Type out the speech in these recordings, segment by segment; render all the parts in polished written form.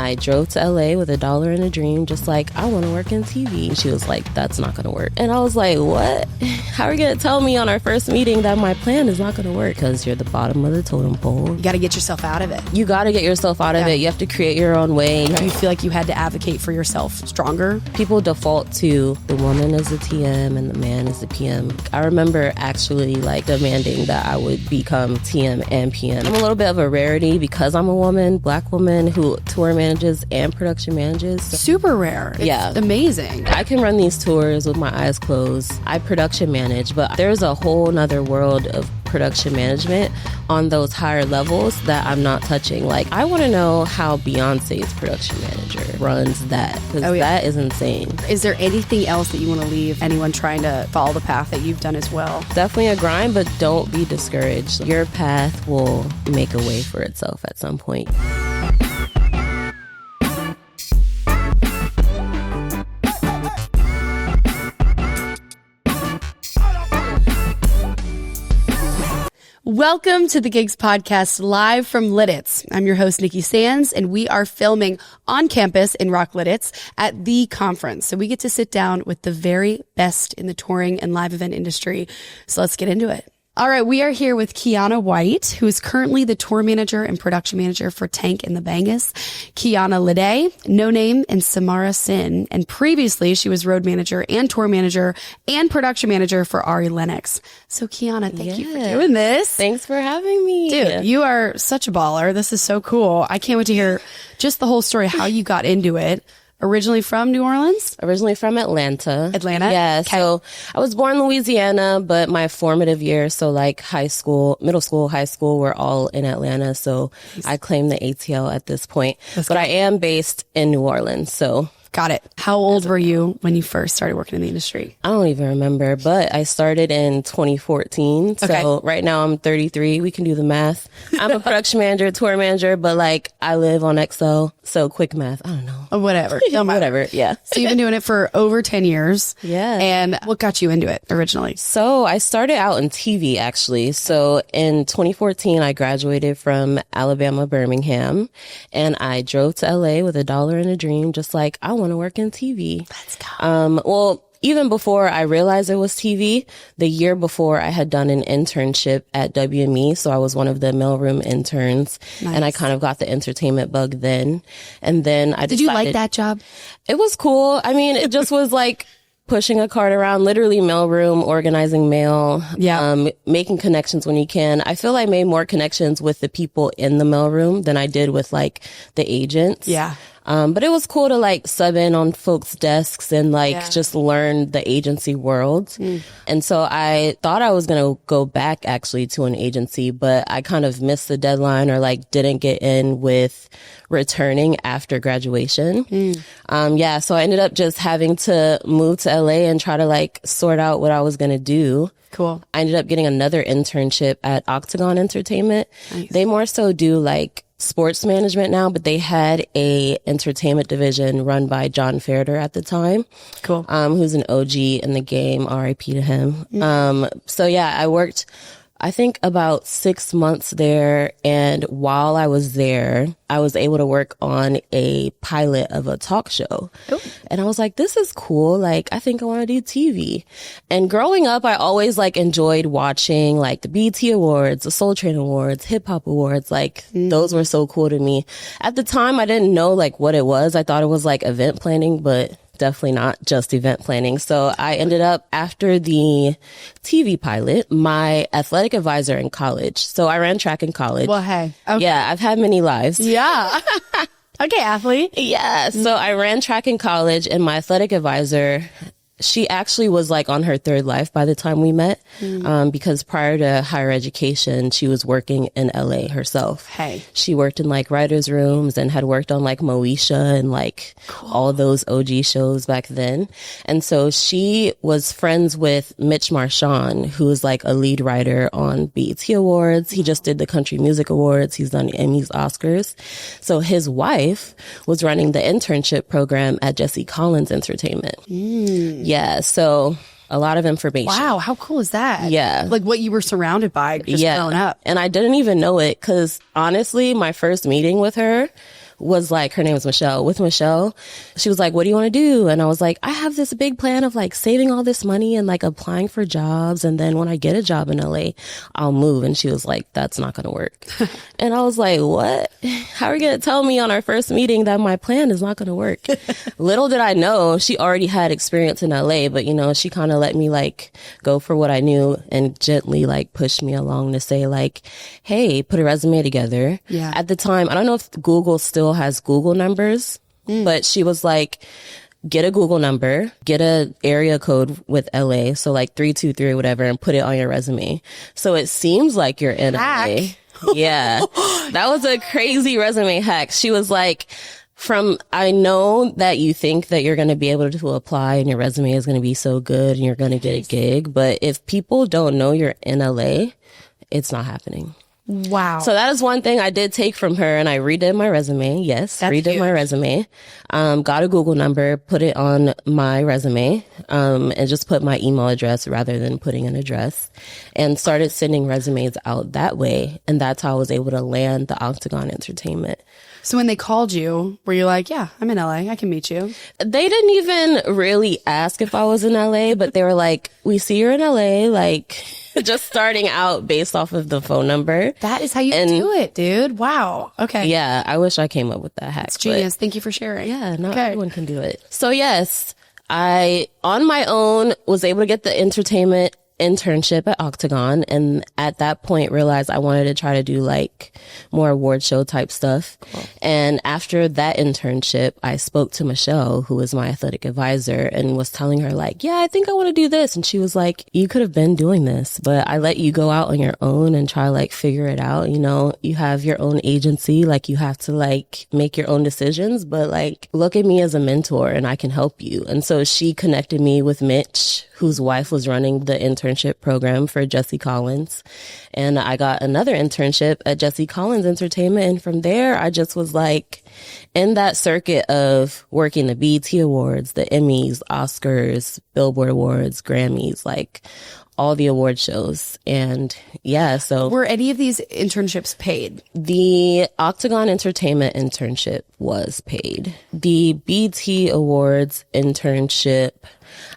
I drove to LA with $1 and a dream, just like, I want to work in TV. And she was like, that's not going to work. And I was like, what? How are you going to tell me on our first meeting that my plan is not going to work? Because you're the bottom of the totem pole. You got to get yourself out of it. You got to get yourself out of it. You have to create your own way. Do you feel like you had to advocate for yourself stronger? People default to the woman is the TM and the man is the PM. I remember actually like demanding that I would become TM and PM. I'm a little bit of a rarity because I'm a woman, black woman who tour manages and production manages. Super rare. It's amazing. I can run these tours with my eyes closed. I production manage, but there's a whole nother world of production management on those higher levels that I'm not touching. Like, I want to know how Beyonce's production manager runs that, because that is insane. Is there anything else that you want to leave anyone trying to follow the path that you've done as well? Definitely a grind, but don't be discouraged. Your path will make a way for itself at some point. Welcome to the Gigs Podcast live from Lititz. I'm your host, Nikki Sanz, and we are filming on campus in Rock Lititz at the conference. So we get to sit down with the very best in the touring and live event industry. So let's get into it. All right, we are here with Kyana White, who is currently the tour manager and production manager for Tank and the Bangas, Kyana White, No Name, and Samara Sin. And previously, she was road manager and tour manager and production manager for Ari Lennox. So Kyana, thank you for doing this. Thanks for having me. Dude, you are such a baller. This is so cool. I can't wait to hear just the whole story, how you got into it. Originally from New Orleans? Originally from Atlanta. Atlanta? Yeah. Okay. So I was born in Louisiana, but my formative years, so like high school, middle school, high school, were all in Atlanta. So I claim the ATL at this point. But I am based in New Orleans. So. Got it. How old were you when you first started working in the industry? I don't even remember, but I started in 2014. So right now I'm 33. We can do the math. I'm a production manager, tour manager, but like I live on Excel. So quick math. I don't know. Whatever. Whatever. Yeah. So you've been doing it for over 10 years. Yeah. And what got you into it originally? So I started out in TV actually. So in 2014, I graduated from Alabama, Birmingham, and I drove to LA with $1 and a dream, just like I want to work in TV. Let's go. Well, even before I realized it was TV, the year before I had done an internship at WME. So I was one of the mailroom interns. Nice. And I kind of got the entertainment bug then. And then I decided. Did you like that job? It was cool. I mean, it just was like pushing a cart around, literally mailroom, organizing mail, making connections when you can. I feel I made more connections with the people in the mailroom than I did with like the agents. Yeah. But it was cool to like sub in on folks' desks and like just learn the agency world. And so I thought I was going to go back actually to an agency, but I kind of missed the deadline or like didn't get in with returning after graduation. So I ended up just having to move to LA and try to like sort out what I was going to do. Cool. I ended up getting another internship at Octagon Entertainment. Nice. They more so do like sports management now, but they had a entertainment division run by John Ferder at the time. Cool. Who's an OG in the game. R.I.P. to him. So yeah, I worked, I think about 6 months there. And while I was there, I was able to work on a pilot of a talk show. Ooh. And I was like, this is cool. Like, I think I want to do TV. And growing up, I always like enjoyed watching like the BET Awards, the Soul Train Awards, Hip Hop Awards. Like those were so cool to me. At the time, I didn't know like what it was. I thought it was like event planning, but definitely not just event planning. So I ended up, after the TV pilot, my athletic advisor in college. So I ran track in college. Well, hey. Okay. Yeah, I've had many lives. Yeah. Okay, athlete. Yeah. So I ran track in college, and my athletic advisor, she actually was like on her third life by the time we met, because prior to higher education, she was working in LA herself. Hey. She worked in like writers' rooms and had worked on like Moesha and like all those OG shows back then. And so she was friends with Mitch Marchand, who is like a lead writer on BET Awards. He just did the Country Music Awards. He's done Emmys, Oscars. So his wife was running the internship program at Jesse Collins Entertainment. Yeah, so a lot of information. Wow, how cool is that? Yeah. Like what you were surrounded by just growing up. And I didn't even know it because honestly, my first meeting with her was like, her name was Michelle. With Michelle, she was like, what do you want to do? And I was like, I have this big plan of like saving all this money and like applying for jobs. And then when I get a job in LA, I'll move. And she was like, that's not going to work. And I was like, what? How are you going to tell me on our first meeting that my plan is not going to work? Little did I know she already had experience in LA, but you know, she kind of let me like go for what I knew and gently like pushed me along to say like, hey, put a resume together. Yeah. At the time, I don't know if Google still has Google numbers, but she was like, get a Google number, get a area code with LA. So like 323 or whatever, and put it on your resume. So it seems like you're in LA. Yeah. That was a crazy resume hack. She was like, I know that you think that you're going to be able to apply and your resume is going to be so good and you're going to get a gig. But if people don't know you're in LA, it's not happening. Wow. So that is one thing I did take from her, and I redid my resume. Yes, That's redid huge. my resume. Got a Google number, put it on my resume, and just put my email address rather than putting an address, and started sending resumes out that way. And that's how I was able to land the Octagon Entertainment. So when they called you, were you like, yeah, I'm in LA, I can meet you? They didn't even really ask if I was in LA, but they were like, we see you're in LA, like just starting out based off of the phone number. That is how you do it, dude. Wow. Okay. Yeah, I wish I came up with that hack. It's genius. Thank you for sharing. Yeah, not everyone can do it. So yes, I, on my own, was able to get the entertainment internship at Octagon, and at that point realized I wanted to try to do like more award show type stuff. Cool. And after that internship, I spoke to Michelle, who was my athletic advisor, and was telling her like, yeah, I think I want to do this. And she was like, you could have been doing this, but I let you go out on your own and try like figure it out. You know, you have your own agency, like you have to like make your own decisions, but like look at me as a mentor and I can help you. And so she connected me with Mitch, whose wife was running the internship program for Jesse Collins. And I got another internship at Jesse Collins Entertainment. And from there, I just was like in that circuit of working the BET Awards, the Emmys, Oscars, Billboard Awards, Grammys, like all the award shows. And yeah, so. Were any of these internships paid? The Octagon Entertainment internship was paid. The BET Awards internship,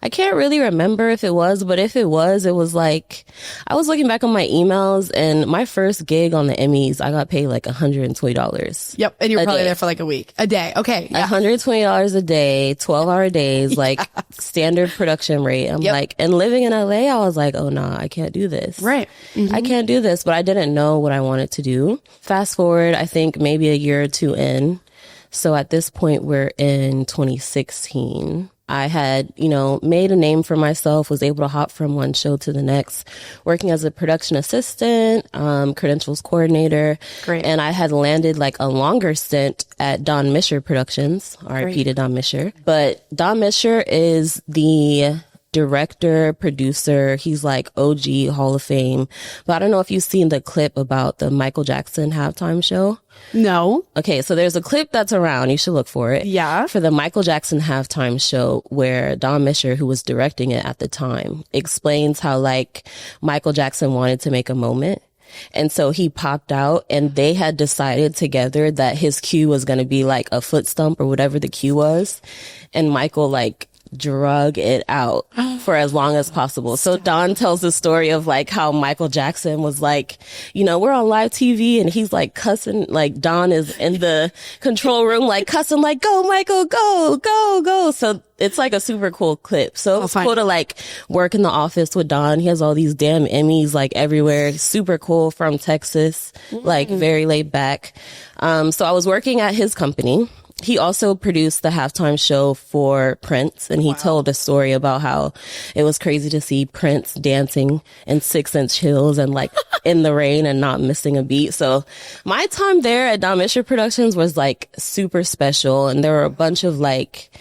I can't really remember if it was, but if it was like, I was looking back on my emails, and my first gig on the Emmys, I got paid like $120. Yep. And you were probably there for like a day. Okay. Yeah. $120 a day, 12-hour days, like standard production rate. I'm like, and living in LA, I was like, oh nah, I can't do this. Right. Mm-hmm. I can't do this, but I didn't know what I wanted to do. Fast forward, I think maybe a year or two in. So at this point, we're in 2016. I had, you know, made a name for myself, was able to hop from one show to the next, working as a production assistant, credentials coordinator. Great. And I had landed like a longer stint at Don Misher Productions, RIP to Don Misher. But Don Misher is the director, producer. He's like OG Hall of Fame. But I don't know if you've seen the clip about the Michael Jackson halftime show. No. Okay, so there's a clip that's around. You should look for it. Yeah. For the Michael Jackson halftime show, where Don Misher, who was directing it at the time, explains how like Michael Jackson wanted to make a moment. And so he popped out, and they had decided together that his cue was going to be like a foot stump or whatever the cue was. And Michael like drug it out for as long as possible. So Don tells the story of like how Michael Jackson was like, you know, we're on live TV and he's like cussing, like Don is in the control room, like cussing, like, go Michael, go, go, go. So it's like a super cool clip. So it's cool to like work in the office with Don. He has all these damn Emmys like everywhere. Super cool, from Texas, like very laid back. So I was working at his company. He also produced the halftime show for Prince, and he told a story about how it was crazy to see Prince dancing in 6-inch heels and like in the rain and not missing a beat. So my time there at Don Misher Productions was like super special, and there were a bunch of like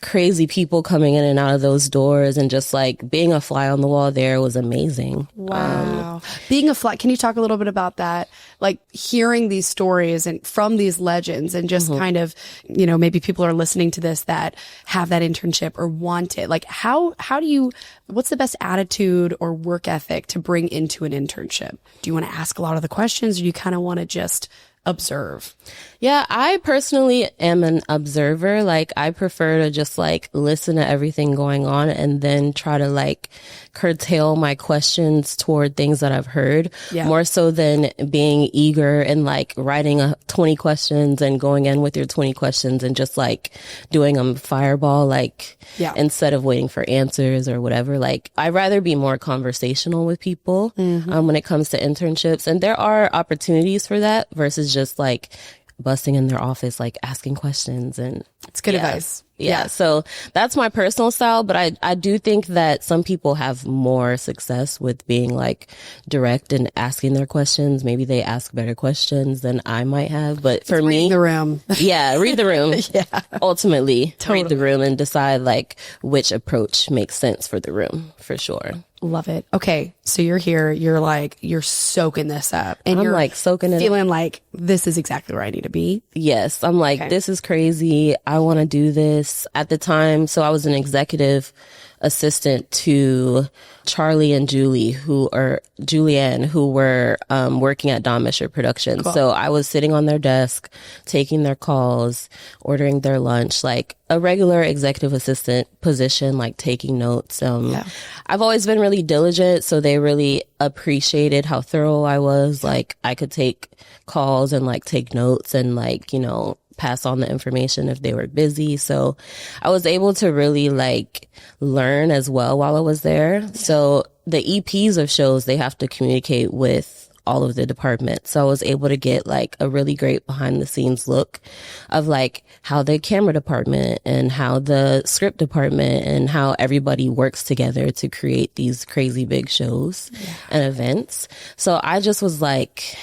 crazy people coming in and out of those doors, and just like being a fly on the wall there was amazing. Wow. Being a fly, can you talk a little bit about that? Like hearing these stories and from these legends, and just kind of, you know, maybe people are listening to this that have that internship or want it. Like how do you, what's the best attitude or work ethic to bring into an internship? Do you want to ask a lot of the questions, or do you kind of want to just observe? Yeah, I personally am an observer. Like, I prefer to just like listen to everything going on and then try to like curtail my questions toward things that I've heard, more so than being eager and like writing 20 questions and going in with your 20 questions and just like doing them fireball, like instead of waiting for answers or whatever. Like, I'd rather be more conversational with people when it comes to internships. And there are opportunities for that versus just like busting in their office, like asking questions. And it's good advice. Yeah. So that's my personal style. But I do think that some people have more success with being like direct and asking their questions. Maybe they ask better questions than I might have. But for me, read the room. Read the room. Ultimately, read the room and decide like which approach makes sense for the room, for sure. Love it. Okay. So you're here, you're soaking this up. And you're like soaking it feeling like this is exactly where I need to be. Yes. I'm like, this is crazy. I want to do this. At the time, so I was an executive assistant to Charlie and Julianne, who were working at Don Mischer Productions. Cool. So I was sitting on their desk, taking their calls, ordering their lunch, like a regular executive assistant position, like taking notes. I've always been really diligent, so they really appreciated how thorough I was. Like, I could take calls and like take notes and like, pass on the information if they were busy. So I was able to really like learn as well while I was there. So the EPs of shows, they have to communicate with all of the departments. So I was able to get like a really great behind the scenes look of like how the camera department and how the script department and how everybody works together to create these crazy big shows and events. So I just was like,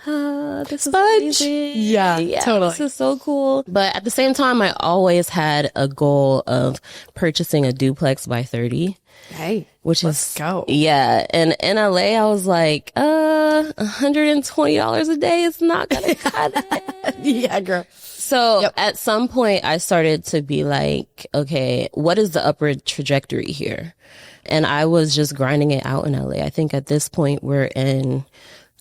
this is amazing. Yeah, totally. This is so cool. But at the same time, I always had a goal of purchasing a duplex by 30. Hey, let's go. Yeah. And in LA, I was like, $120 a day is not going to cut it. Yeah, girl. So at some point, I started to be like, okay, what is the upward trajectory here? And I was just grinding it out in LA. I think at this point, we're in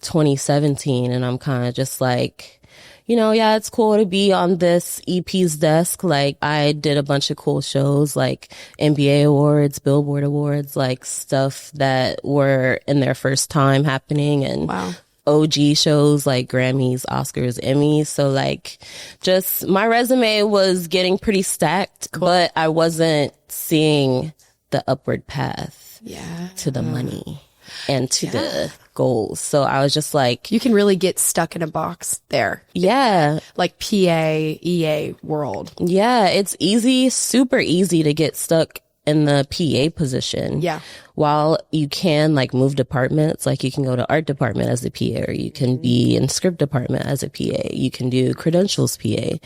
2017 and I'm kind of just like, it's cool to be on this EP's desk. Like, I did a bunch of cool shows like NBA awards, Billboard awards, like stuff that were in their first time happening, and OG shows like Grammys, Oscars, Emmys. So like, just my resume was getting pretty stacked, but I wasn't seeing the upward path to the money and to the goals. So I was just like, you can really get stuck in a box there. Yeah. Like PA, EA world. Yeah. It's easy, super easy to get stuck in the PA position. Yeah. While you can like move departments, like you can go to art department as a PA, or you can be in script department as a PA. You can do credentials PA.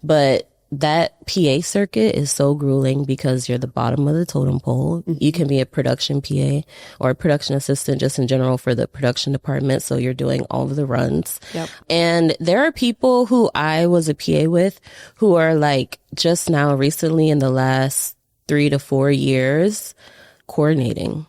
But that PA circuit is so grueling because you're the bottom of the totem pole. You can be a production PA or a production assistant just in general for the production department. So you're doing all of the runs. And there are people who I was a PA with who are like just now recently in the last 3 to 4 years coordinating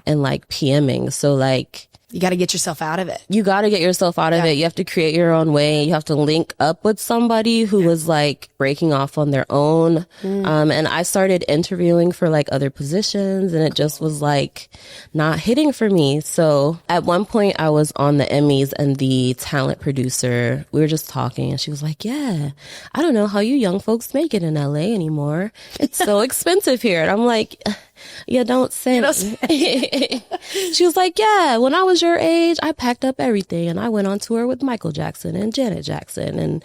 and like PMing. So like, you got to get yourself out of it. You got to get yourself out of it. You have to create your own way. You have to link up with somebody who was like breaking off on their own. And I started interviewing for like other positions and it just was like not hitting for me. So at one point I was on the Emmys and the talent producer, we were just talking and she was like, yeah, I don't know how you young folks make it in LA anymore. It's so expensive here. And I'm like, yeah, don't say it. She was like, yeah, when I was your age, I packed up everything and I went on tour with Michael Jackson and Janet Jackson. And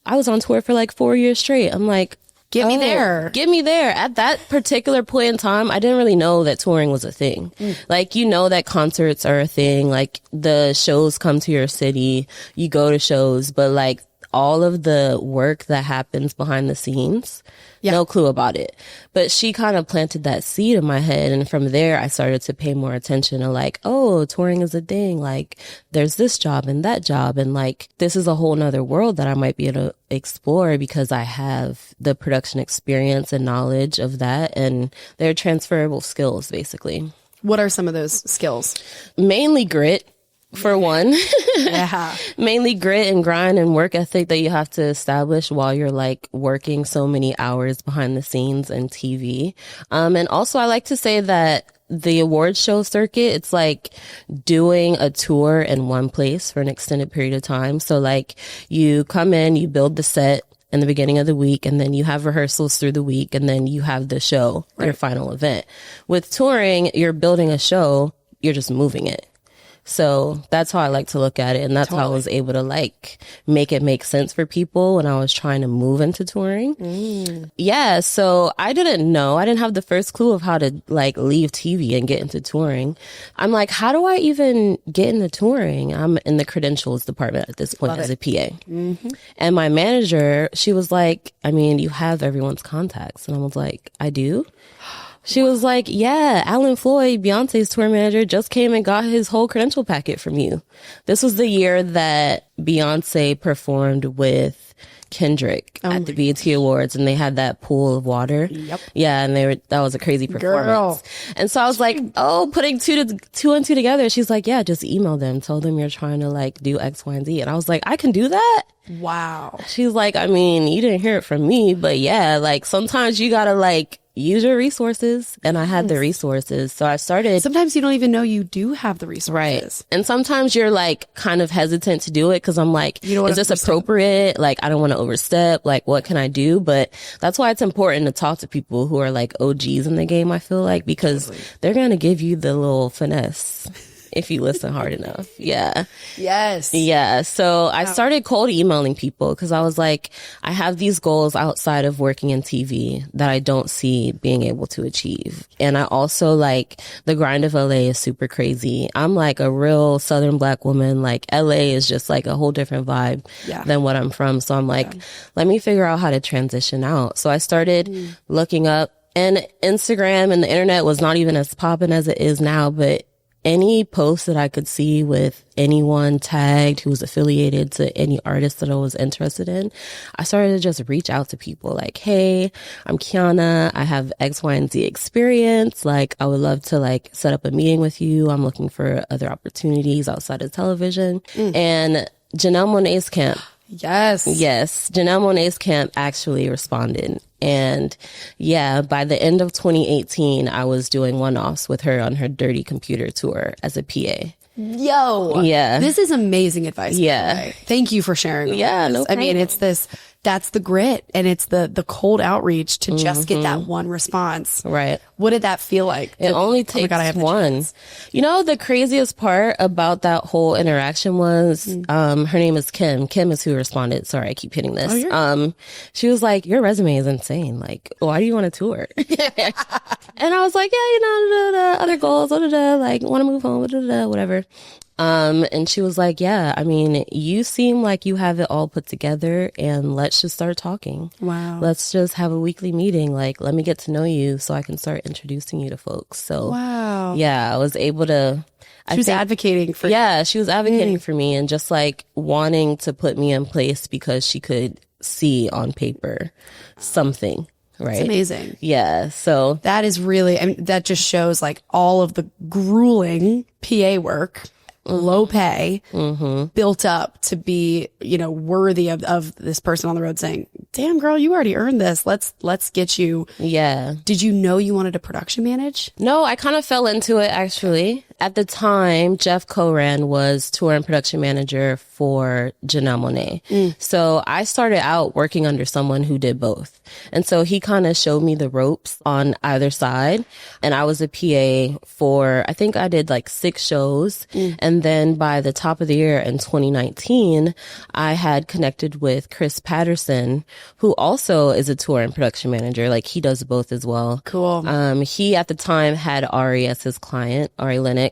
I was on tour for like 4 years straight. I'm like, get me there. Get me there. At that particular point in time, I didn't really know that touring was a thing. Like, that concerts are a thing. Like, the shows come to your city, you go to shows, but like all of the work that happens behind the scenes, no clue about it. But she kind of planted that seed in my head. And from there, I started to pay more attention to like, oh, touring is a thing. Like, there's this job and that job. And like, this is a whole nother world that I might be able to explore because I have the production experience and knowledge of that. And they're transferable skills, basically. What are some of those skills? Mainly grit. for one. Yeah. Mainly grit and grind and work ethic that you have to establish while you're like working so many hours behind the scenes in TV. And also I like to say that the award show circuit, it's like doing a tour in one place for an extended period of time. So like you come in, you build the set in the beginning of the week, and then you have rehearsals through the week, and then you have the show, your final event. With touring, you're building a show, you're just moving it. So that's how I like to look at it. And that's how I was able to like make it make sense for people when I was trying to move into touring. Yeah. So I didn't have the first clue of how to like leave TV and get into touring. I'm like, how do I even get into touring? I'm in the credentials department at this point as a PA. And my manager, she was like, I mean, you have everyone's contacts. And I was like, I do? She was like, yeah, Alan Floyd, Beyonce's tour manager, just came and got his whole credential packet from you. This was the year that Beyonce performed with Kendrick at the BET Awards, and they had that pool of water. Yeah, and that was a crazy performance. And so I was like, oh, putting two and two together. She's like, yeah, just email them. Tell them you're trying to like do X, Y, and Z. And I was like, I can do that? Wow. She's like, I mean, you didn't hear it from me, but yeah, like sometimes you gotta like use your resources, and I had the resources. So I started. Sometimes you don't even know you do have the resources. Right. And sometimes you're like kind of hesitant to do it because I'm like, is this appropriate? Like, I don't want to overstep. Like, what can I do? But that's why it's important to talk to people who are like OGs in the game, I feel like, because they're going to give you the little finesse. If you listen hard enough. Yeah. Yes. Yeah. So I started cold emailing people because I was like, I have these goals outside of working in TV that I don't see being able to achieve. And I also like the grind of LA is super crazy. I'm like a real Southern Black woman. Like LA is just like a whole different vibe than what I'm from. So I'm like, let me figure out how to transition out. So I started looking up, and Instagram and the internet was not even as popping as it is now, but any post that I could see with anyone tagged who was affiliated to any artist that I was interested in, I started to just reach out to people like, hey, I'm Kiana. I have X, Y, and Z experience. Like, I would love to like set up a meeting with you. I'm looking for other opportunities outside of television. And Janelle Monáe's camp. Yes, Janelle Monáe's camp actually responded. And yeah, by the end of 2018, I was doing one-offs with her on her Dirty Computer tour as a PA. Yo. Yeah. This is amazing advice. Yeah. Thank you for sharing. Yeah. No problem. I mean, that's the grit, and it's the cold outreach to just get that one response. Right. What did that feel like? It only takes one. You know, the craziest part about that whole interaction was, her name is Kim. Kim is who responded. Sorry, I keep hitting this. She was like, your resume is insane. Like, why do you want to tour? And I was like, yeah, you know, other goals, like, want to move home, whatever. And she was like, yeah, I mean, you seem like you have it all put together, and let's just start talking. Wow. Let's just have a weekly meeting. Like, let me get to know you so I can start introducing you to folks. So, yeah, I was able to. She was advocating for you. Yeah, she was advocating for me and just like wanting to put me in place because she could see on paper something. Right. It's amazing. Yeah. So that is really, I mean, that just shows like all of the grueling PA work, low pay, built up to be, you know, worthy of this person on the road saying, damn girl, you already earned this. Let's get you. Yeah. Did you know you wanted to production manage? No, I kind of fell into it actually. At the time, Jeff Coran was tour and production manager for Janelle Monáe. So I started out working under someone who did both. And so he kind of showed me the ropes on either side. And I was a PA for, I think I did like 6 shows. And then by the top of the year in 2019, I had connected with Chris Patterson, who also is a tour and production manager. Like he does both as well. Cool. He at the time had Ari as his client, Ari Lennox.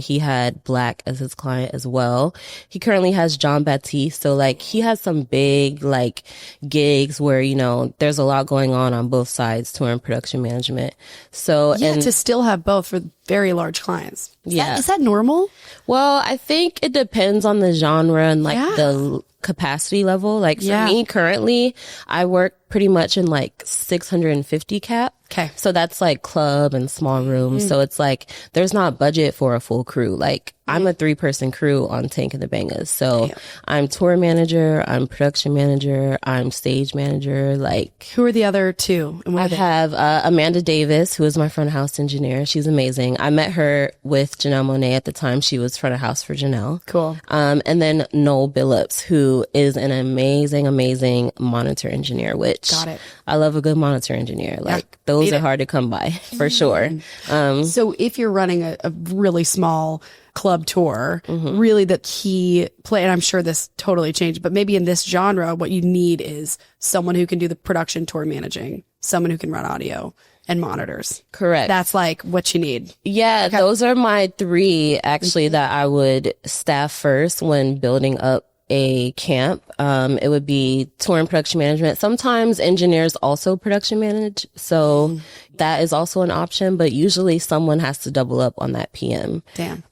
He had Black as his client as well. He currently has John Baptiste. So like he has some big like gigs where, you know, there's a lot going on both sides, tour and production management. So yeah, to still have both for very large clients. Is that normal? Well, I think it depends on the genre and like the capacity level. Like for me currently, I work pretty much in like 650 cap. Okay. So that's like club and small rooms. So it's like there's not budget for a full crew. Like I'm a 3-person crew on Tank and the Bangas. So I'm tour manager, I'm production manager, I'm stage manager. Like, who are the other two? And I have Amanda Davis, who is my front of house engineer. She's amazing. I met her with Janelle Monáe at the time. She was front of house for Janelle. Cool. And then Noel Billups, who is an amazing, amazing monitor engineer, which Got it. I love a good monitor engineer. Like, those are hard to come by for sure. So if you're running a really small club tour, really the key play, and I'm sure this totally changed, but maybe in this genre, what you need is someone who can do the production tour managing, someone who can run audio and monitors. Correct. That's like what you need. Yeah, those are my 3 actually that I would staff first when building up a camp. It would be tour and production management. Sometimes engineers also production manage. So that is also an option, but usually someone has to double up on that PM. Damn.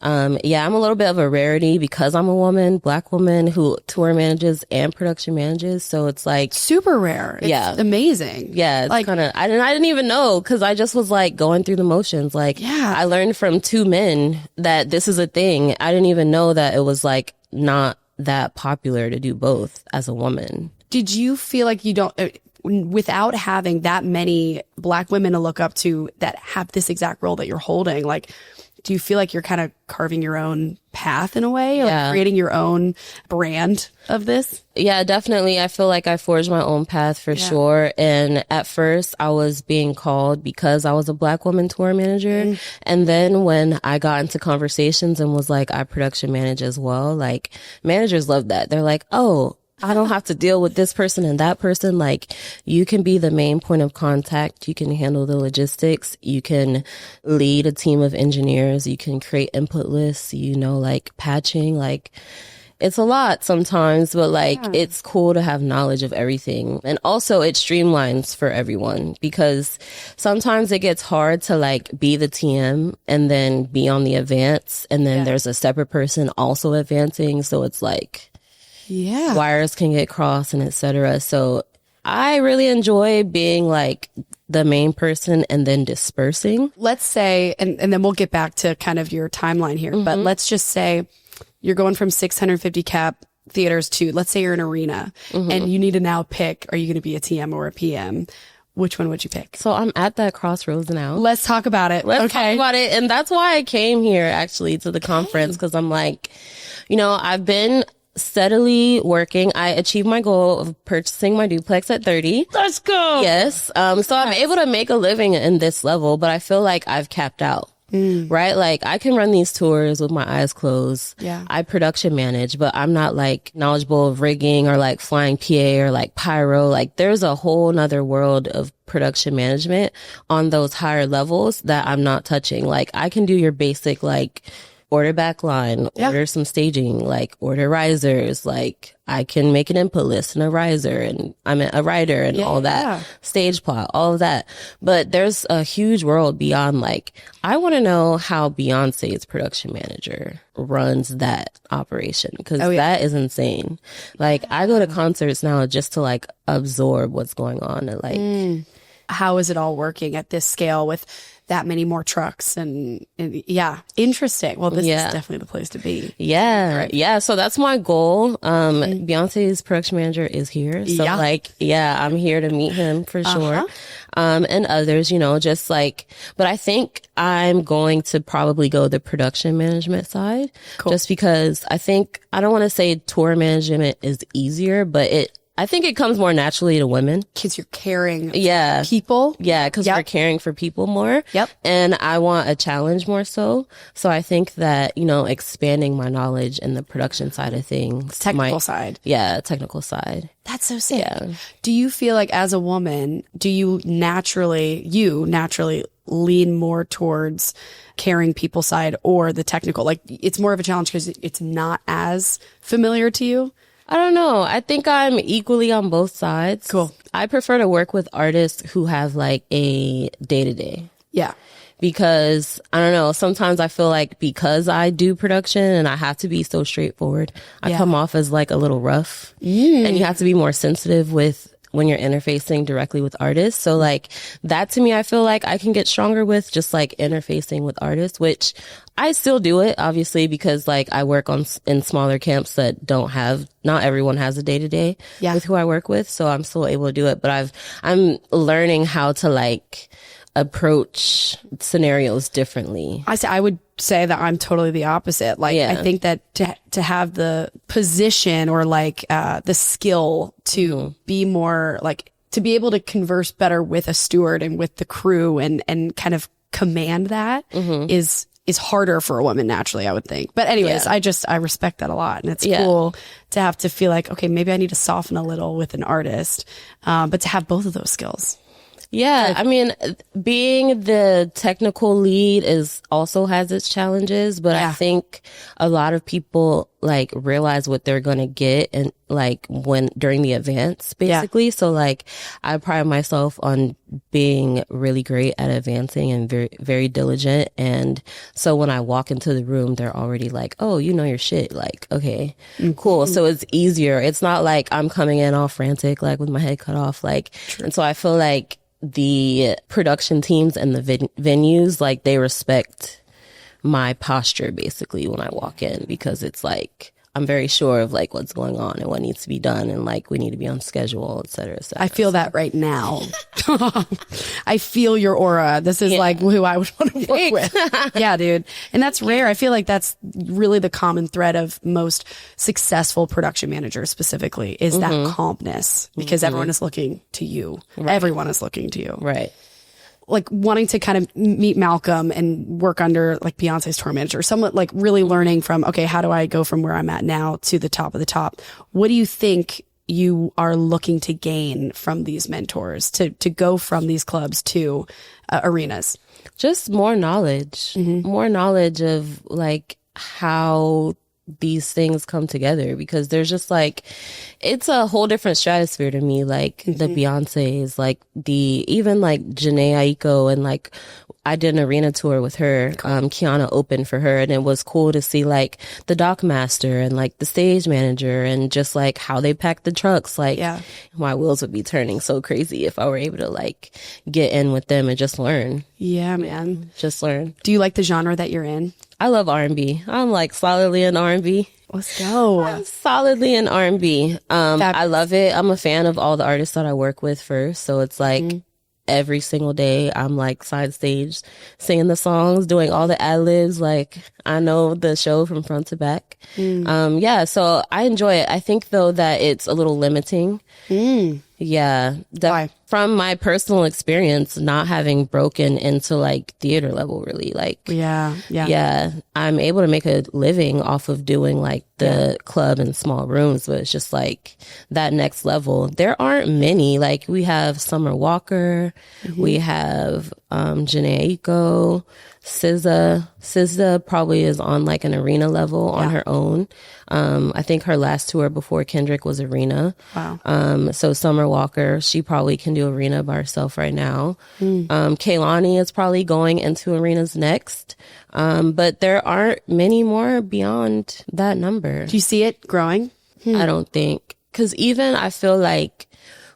Yeah, I'm a little bit of a rarity because I'm a woman, Black woman who tour manages and production manages. So it's like super rare. It's amazing. Yeah. It's like kind of, I didn't even know because I just was like going through the motions. Like, I learned from 2 men that this is a thing. I didn't even know that it was like not that popular to do both as a woman. Did you feel like you don't, without having that many Black women to look up to that have this exact role that you're holding, like, do you feel like you're kind of carving your own path in a way, like creating your own brand of this? Yeah, definitely. I feel like I forged my own path for sure. And at first I was being called because I was a Black woman tour manager. And then when I got into conversations and was like, I production manage as well, like managers love that. They're like, oh, I don't have to deal with this person and that person. Like, you can be the main point of contact. You can handle the logistics. You can lead a team of engineers. You can create input lists, like patching. Like, it's a lot sometimes, but like, it's cool to have knowledge of everything. And also it streamlines for everyone because sometimes it gets hard to like be the TM and then be on the advance. And then there's a separate person also advancing. So it's like, wires can get crossed and etc. So I really enjoy being like the main person and then dispersing. Let's say, and then we'll get back to kind of your timeline here, but let's just say you're going from 650 cap theaters to, let's say you're an arena and you need to now pick, are you going to be a TM or a PM? Which one would you pick? So I'm at that crossroads now. Let's talk about it. Let's talk about it. And that's why I came here actually to the conference, because I'm like, I've been steadily working. I achieved my goal of purchasing my duplex at 30. Let's go. Yes. So I'm able to make a living in this level, but I feel like I've capped out. Right? Like, I can run these tours with my eyes closed. Yeah. I production manage, but I'm not like knowledgeable of rigging or like flying PA or like pyro. Like, there's a whole nother world of production management on those higher levels that I'm not touching. Like, I can do your basic, like, order back line, order some staging, like order risers, like I can make an input list and a riser and I'm a writer and all that, stage plot, all of that. But there's a huge world beyond. Like, I want to know how Beyonce's production manager runs that operation, because that is insane. Like, I go to concerts now just to like absorb what's going on and like, how is it all working at this scale with that many more trucks and interesting. Well, this is definitely the place to be. Yeah. So that's my goal. Beyonce's production manager is here. So I'm here to meet him for sure. And others, just like, but I think I'm going to probably go the production management side, just because I don't want to say tour management is easier, but I think it comes more naturally to women. Because you're caring people. Yeah, because we're caring for people more. Yep. And I want a challenge more so. So I think that, expanding my knowledge in the production side of things. Technical side. Yeah, technical side. That's so sick. Yeah. Do you feel like as a woman, do you naturally lean more towards caring people side or the technical? Like, it's more of a challenge because it's not as familiar to you? I don't know. I think I'm equally on both sides. Cool. I prefer to work with artists who have like a day-to-day. Yeah. Because I don't know, sometimes I feel like because I do production and I have to be so straightforward, I come off as like a little rough. And you have to be more sensitive with when you're interfacing directly with artists. So like that to me, I feel like I can get stronger with just like interfacing with artists, which I still do it obviously because like I work in smaller camps that not everyone has a day to day with who I work with. So I'm still able to do it, but I'm learning how to like approach scenarios differently. I would say that I'm totally the opposite. Like, I think that to have the position or like, the skill to be more like, to be able to converse better with a steward and with the crew and kind of command that is harder for a woman naturally, I would think. But anyways, I respect that a lot. And it's cool to have to feel like, okay, maybe I need to soften a little with an artist. But to have both of those skills. Yeah, I mean, being the technical lead also has its challenges, but I think a lot of people like realize what they're going to get and like during the advance, basically. Yeah. So like I pride myself on being really great at advancing and very, very diligent. And so when I walk into the room, they're already like, oh, you know your shit. Like, okay, cool. So it's easier. It's not like I'm coming in all frantic, like with my head cut off. Like, and so I feel like the production teams and the venues, like they respect my posture basically when I walk in, because it's like I'm very sure of like what's going on and what needs to be done, and like we need to be on schedule, et cetera, et cetera. I feel that right now. I feel your aura. This is like who I would want to work with. Yeah, dude. And that's rare. I feel like that's really the common thread of most successful production managers specifically is that calmness, because everyone is looking to you. Right. Everyone is looking to you. Right. Like wanting to kind of meet Malcolm and work under like Beyonce's tour manager, somewhat like really learning from, okay, how do I go from where I'm at now to the top of the top? What do you think you are looking to gain from these mentors to go from these clubs to arenas? Just more knowledge of like how these things come together, because there's just like, it's a whole different stratosphere to me. Like the Beyonces, like even like Janae Aiko, and like I did an arena tour with her. Kiana opened for her, and it was cool to see like the doc master and like the stage manager and just like how they pack the trucks. Like my wheels would be turning so crazy if I were able to like get in with them and just learn. Yeah, man. Just learn. Do you like the genre that you're in? I love R&B. I'm like solidly in R&B. Let's go. I'm solidly in R&B. I love it. I'm a fan of all the artists that I work with first. So it's like every single day I'm like side stage singing the songs, doing all the ad-libs. Like I know the show from front to back. So I enjoy it. I think though that it's a little limiting. Yeah. Why? From my personal experience, not having broken into like theater level, really, like, I'm able to make a living off of doing like the club and small rooms, but it's just like that next level. There aren't many. Like we have Summer Walker, we have Janae Aiko, SZA probably is on like an arena level on her own. I think her last tour before Kendrick was arena. Wow. So Summer Walker, she probably can do arena by herself right now. Kehlani is probably going into arenas next. But there aren't many more beyond that number. Do you see it growing? I don't think. 'Cause even I feel like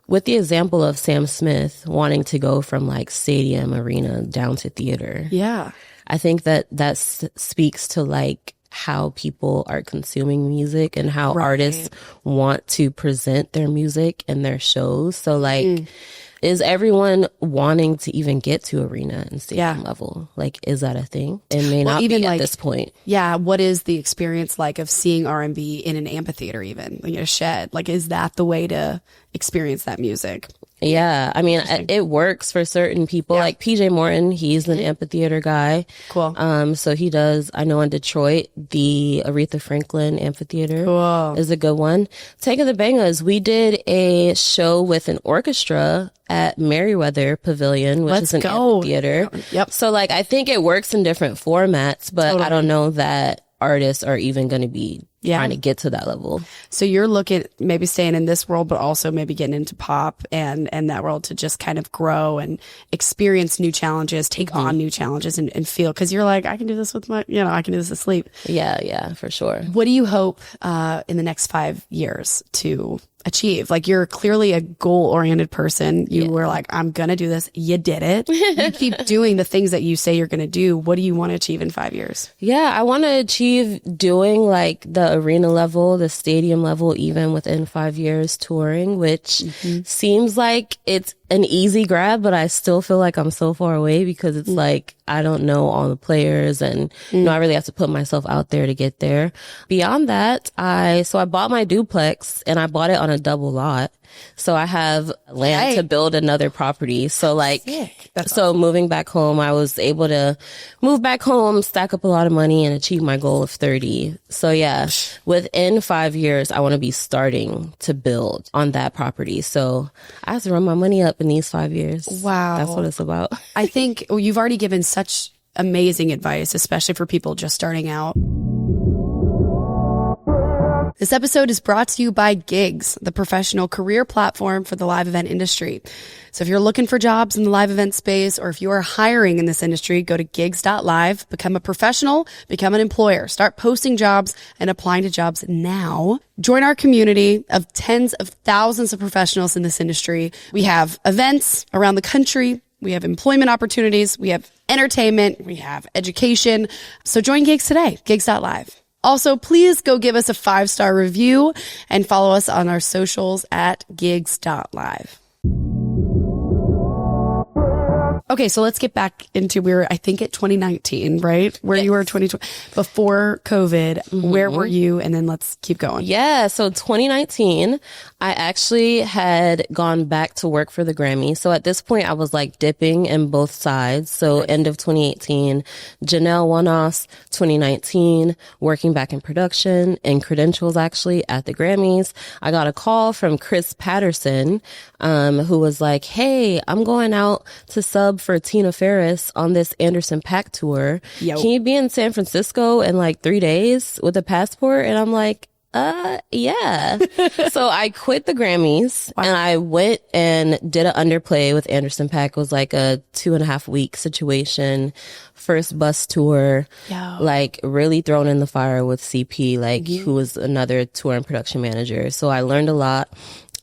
with the example of Sam Smith wanting to go from like stadium arena down to theater. Yeah. I think that speaks to like how people are consuming music and how artists want to present their music and their shows. So like, is everyone wanting to even get to arena and stadium level? Like, is that a thing? It may not even be at this point. Yeah. What is the experience like of seeing R&B in an amphitheater, even like in a shed? Like, is that the way to experience that music? Yeah, I mean, it works for certain people. Like PJ Morton, he's an amphitheater guy. Cool. So he does, I know in Detroit, the Aretha Franklin Amphitheater is a good one. Take of the Bangers, we did a show with an orchestra at Merriweather Pavilion, which is an amphitheater. Yep. So like, I think it works in different formats, but I don't know that artists are even going to be trying to get to that level. So you're looking at maybe staying in this world, but also maybe getting into pop and that world to just kind of grow and experience new challenges, take on new challenges and feel, because you're like, I can do this with my, I can do this asleep. Yeah, for sure. What do you hope in the next 5 years to achieve? Like, you're clearly a goal-oriented person. You were like, I'm going to do this. You did it. You keep doing the things that you say you're going to do. What do you want to achieve in 5 years? Yeah, I want to achieve doing like the arena level, the stadium level, even within 5 years touring, which seems like it's an easy grab, but I still feel like I'm so far away because it's like, I don't know all the players and, I really have to put myself out there to get there. Beyond that, I bought my duplex and I bought it on a double lot. So I have land to build another property. So like, awesome. Moving back home, I was able to move back home, stack up a lot of money and achieve my goal of 30. So yeah, within 5 years, I want to be starting to build on that property. So I have to run my money up in these 5 years. Wow. That's what it's about. I think you've already given such amazing advice, especially for people just starting out. This episode is brought to you by Gigs, the professional career platform for the live event industry. So if you're looking for jobs in the live event space, or if you are hiring in this industry, go to gigs.live, become a professional, become an employer, start posting jobs and applying to jobs now. Join our community of tens of thousands of professionals in this industry. We have events around the country. We have employment opportunities. We have entertainment. We have education. So join Gigs today, gigs.live. Also, please go give us a 5-star review and follow us on our socials at gigs.live. Okay, so let's get back into, we were, I think, at 2019, right? Where you were 2020, before COVID. Where were you? And then let's keep going. Yeah, so 2019, I actually had gone back to work for the Grammy. So at this point, I was like dipping in both sides. So end of 2018, Janelle Monáe, 2019, working back in production and credentials actually at the Grammys. I got a call from Chris Patterson, who was like, hey, I'm going out to sub for Tina Ferris on this Anderson .Paak tour. Yo. Can you be in San Francisco in like 3 days with a passport? And I'm like, yeah. So I quit the Grammys and I went and did an underplay with Anderson .Paak. It was like a 2.5 week situation. First bus tour, like really thrown in the fire with CP, like who was another tour and production manager. So I learned a lot.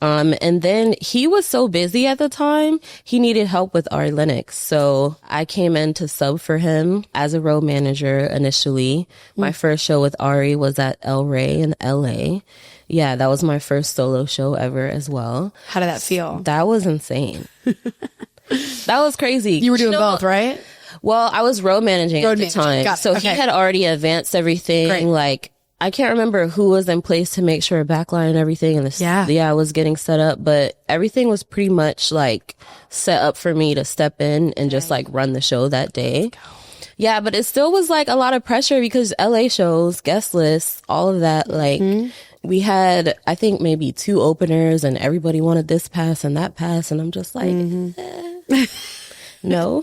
And then he was so busy at the time, he needed help with Ari Lennox. So I came in to sub for him as a road manager initially. My first show with Ari was at El Rey in LA. Yeah, that was my first solo show ever as well. How did that feel? That was insane. That was crazy. You were doing both, right? Well, I was road managing at the time. So he had already advanced everything. Great. Like, I can't remember who was in place to make sure backline and everything. And I was getting set up, but everything was pretty much like set up for me to step in and just like run the show that day. Yeah, but it still was like a lot of pressure because LA shows, guest lists, all of that. Like we had, I think maybe 2 openers and everybody wanted this pass and that pass. And I'm just like, no,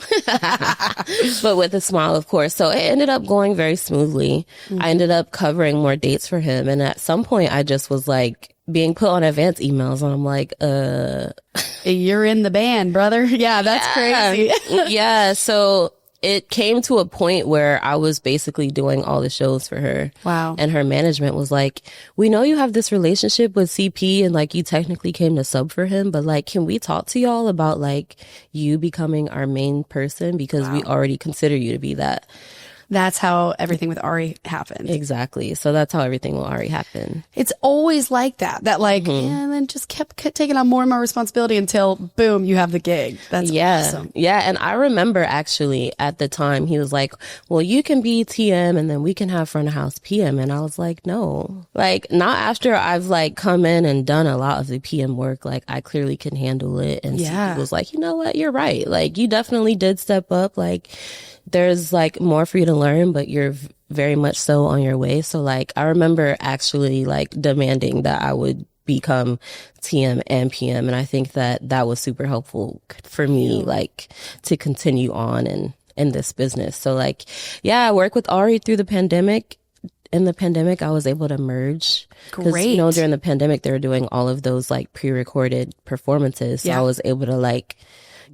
but with a smile, of course. So it ended up going very smoothly. I ended up covering more dates for him. And at some point I just was like being put on advance emails and I'm like, you're in the band, brother. Yeah, that's crazy. Yeah. So it came to a point where I was basically doing all the shows for her. Wow. And her management was like, we know you have this relationship with CP and like you technically came to sub for him, but like, can we talk to y'all about like you becoming our main person because we already consider you to be that. That's how everything with Ari happened. Exactly. So that's how everything with Ari happened. It's always like that. That like, and then just kept taking on more and more responsibility until boom, you have the gig. That's awesome. Yeah. And I remember actually at the time he was like, well, you can be TM and then we can have front of house PM. And I was like, no, like not after I've like come in and done a lot of the PM work. Like I clearly can handle it. And he was like, you know what? You're right. Like you definitely did step up. Like there's like more for you to learn, but you're very much so on your way. So like, I remember actually like demanding that I would become TM and PM. And I think that that was super helpful for me, like to continue on in this business. So like, yeah, I worked with Ari through the pandemic. in the pandemic, I was able to merge. Great. During the pandemic, they were doing all of those like pre-recorded performances. So I was able to like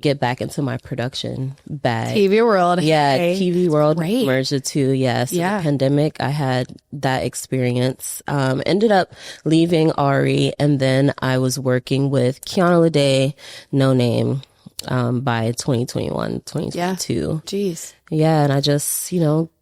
get back into my production bag. TV world. Yeah, TV world. Great. Merged the two. Yes. Yeah. The pandemic, I had that experience. Ended up leaving Ari, and then I was working with Kyana White, No Name, by 2021, 2022. Jeez. Yeah, and I just,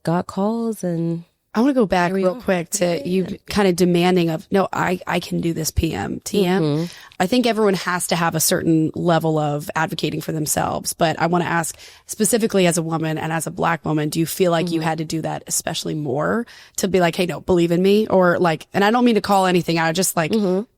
got calls and... I want to go back real quick to you kind of demanding of, no, I can do this PM, TM. I think everyone has to have a certain level of advocating for themselves. But I want to ask specifically as a woman and as a Black woman, do you feel like you had to do that especially more to be like, hey, no, believe in me? Or like, and I don't mean to call anything out, just like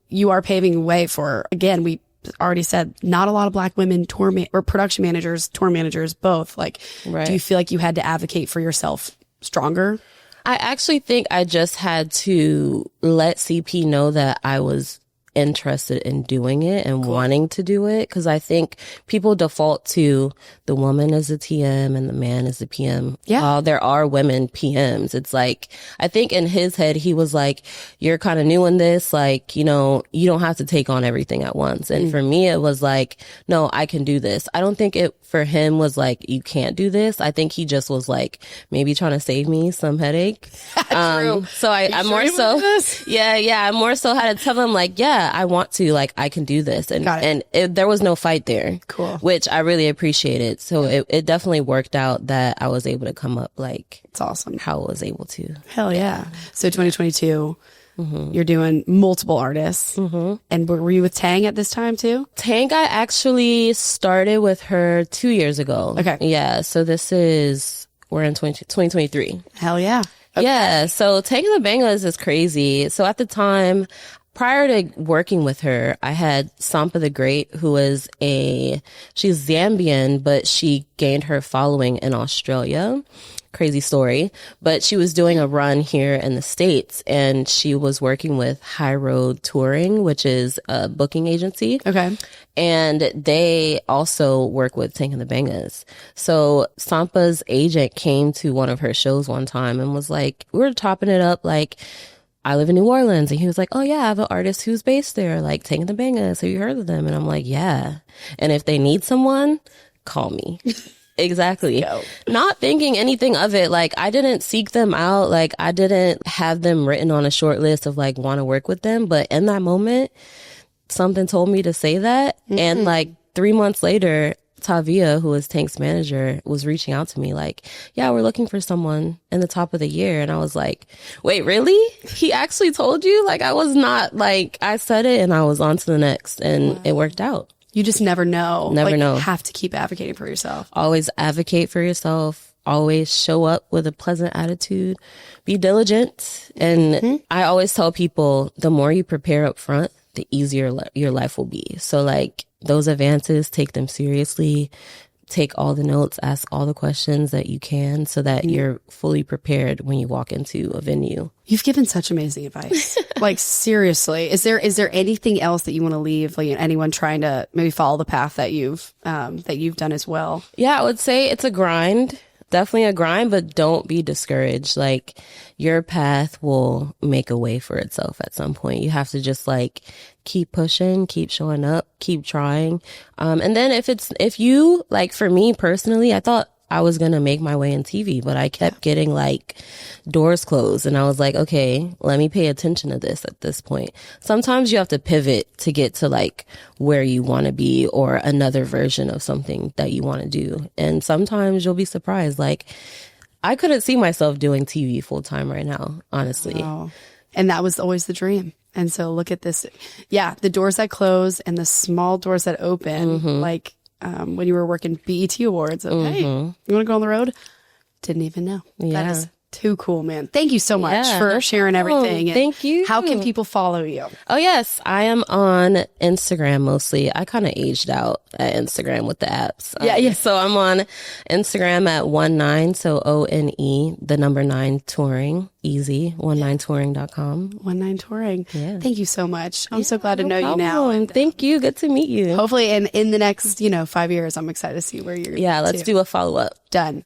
you are paving the way for, again, we already said not a lot of Black women or production managers, tour managers, both. Like, do you feel like you had to advocate for yourself stronger? I actually think I just had to let CP know that I was interested in doing it and wanting to do it, because I think people default to the woman as a TM and the man as a PM. Yeah. While there are women PMs, it's like, I think in his head, he was like, you're kind of new in this, like, you don't have to take on everything at once. And for me, it was like, no, I can do this. I don't think it for him was like, you can't do this. I think he just was like, maybe trying to save me some headache. True. So I'm more so, I more so had to tell him like, yeah, I want to, like, I can do this. And there was no fight there. Cool. Which I really appreciated. So it definitely worked out that I was able to come up like, it's awesome how I was able to. Hell yeah. So 2022, you're doing multiple artists. And were you with Tang at this time too? Tang, I actually started with her 2 years ago. Okay. Yeah. So we're in 2023. Hell yeah. Okay. Yeah. So Tang and the Banglas is crazy. So at the time, prior to working with her, I had Sampa the Great, who is she's Zambian, but she gained her following in Australia. Crazy story. But she was doing a run here in the States, and she was working with High Road Touring, which is a booking agency. Okay. And they also work with Tank and the Bangas. So Sampa's agent came to one of her shows one time and was like, we were topping it up like, I live in New Orleans. And he was like, oh yeah, I have an artist who's based there, like Tank the Bangas. Have you heard of them? And I'm like, yeah. And if they need someone, call me. Exactly. Not thinking anything of it. Like, I didn't seek them out. Like, I didn't have them written on a short list of like, want to work with them. But in that moment, something told me to say that. And like 3 months later, Tavia, who was Tank's manager, was reaching out to me like, yeah, we're looking for someone in the top of the year. And I was like, wait, really? He actually told you? Like, I was not like, I said it and I was on to the next, and it worked out. You just never know. Never know. Have to keep advocating for yourself. Always advocate for yourself. Always show up with a pleasant attitude. Be diligent. And I always tell people, the more you prepare up front, the easier your life will be. So like those advances, take them seriously. Take all the notes, ask all the questions that you can so that you're fully prepared when you walk into a venue. You've given such amazing advice. Like, seriously, is there anything else that you want to leave, like anyone trying to maybe follow the path that you've done as well? Yeah, I would say it's a grind. Definitely a grind, but don't be discouraged. Like, your path will make a way for itself at some point. You have to just like keep pushing, keep showing up, keep trying. And then if you, like, for me personally, I thought I was going to make my way in TV, but I kept getting like doors closed, and I was like, okay, let me pay attention to this at this point. Sometimes you have to pivot to get to like where you want to be or another version of something that you want to do. And sometimes you'll be surprised. Like, I couldn't see myself doing TV full time right now, honestly. Wow. And that was always the dream. And so look at this. Yeah. The doors that close and the small doors that open, like, when you were working BET Awards, okay, you want to go on the road? Didn't even know. Yeah. That is too cool, man. Thank you so much for sharing everything. Thank you. How can people follow you? Oh, yes. I am on Instagram mostly. I kind of aged out at Instagram with the apps. So I'm on Instagram at 19, so ONE, the number 9 touring. Easy, 19touring.com. 19 Touring. Yeah. Thank you so much. I'm so glad to know problem. You now. And thank you. Good to meet you. Hopefully in the next, 5 years, I'm excited to see where you're. Yeah, let's do a follow-up. Done.